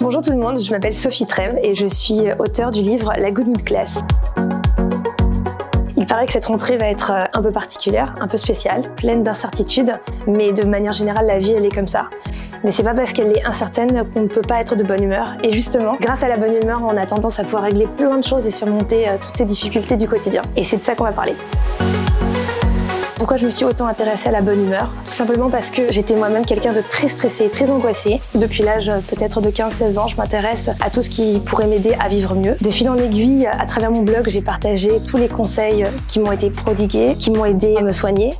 Bonjour tout le monde, je m'appelle Sophie Trèves et je suis auteure du livre La Good Mood Class. Il paraît que cette rentrée va être un peu particulière, un peu spéciale, pleine d'incertitudes, mais de manière générale, la vie, elle est comme ça. Mais c'est pas parce qu'elle est incertaine qu'on ne peut pas être de bonne humeur. Et justement, grâce à la bonne humeur, on a tendance à pouvoir régler plein de choses et surmonter toutes ces difficultés du quotidien. Et c'est de ça qu'on va parler. Pourquoi je me suis autant intéressée à la bonne humeur? Tout simplement parce que j'étais moi-même quelqu'un de très stressé, très angoissé. Depuis l'âge peut-être de 15-16 ans, je m'intéresse à tout ce qui pourrait m'aider à vivre mieux. De fil en aiguille, à travers mon blog, j'ai partagé tous les conseils qui m'ont été prodigués, qui m'ont aidé à me soigner.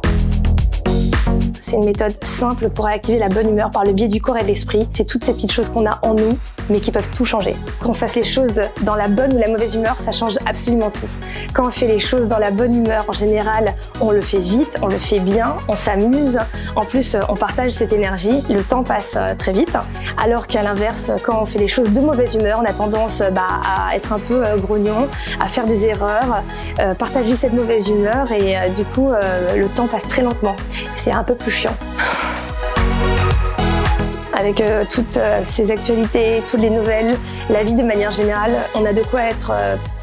C'est une méthode simple pour activer la bonne humeur par le biais du corps et de l'esprit. C'est toutes ces petites choses qu'on a en nous, mais qui peuvent tout changer. Qu'on fasse les choses dans la bonne ou la mauvaise humeur, ça change absolument tout. Quand on fait les choses dans la bonne humeur, en général, on le fait vite, on le fait bien, on s'amuse. En plus, on partage cette énergie, le temps passe très vite. Alors qu'à l'inverse, quand on fait les choses de mauvaise humeur, on a tendance à être un peu grognon, à faire des erreurs, partager cette mauvaise humeur et du coup, le temps passe très lentement. C'est un peu plus chiant. Avec toutes ces actualités, toutes les nouvelles, la vie de manière générale, on a de quoi être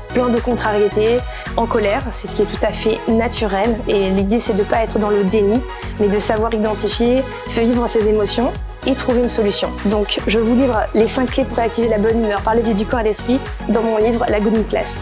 plein de contrariétés, en colère, c'est ce qui est tout à fait naturel. Et l'idée, c'est de ne pas être dans le déni, mais de savoir identifier, vivre ses émotions et trouver une solution. Donc, je vous livre les 5 clés pour activer la bonne humeur par le biais du corps et de l'esprit dans mon livre La Good Mood Class.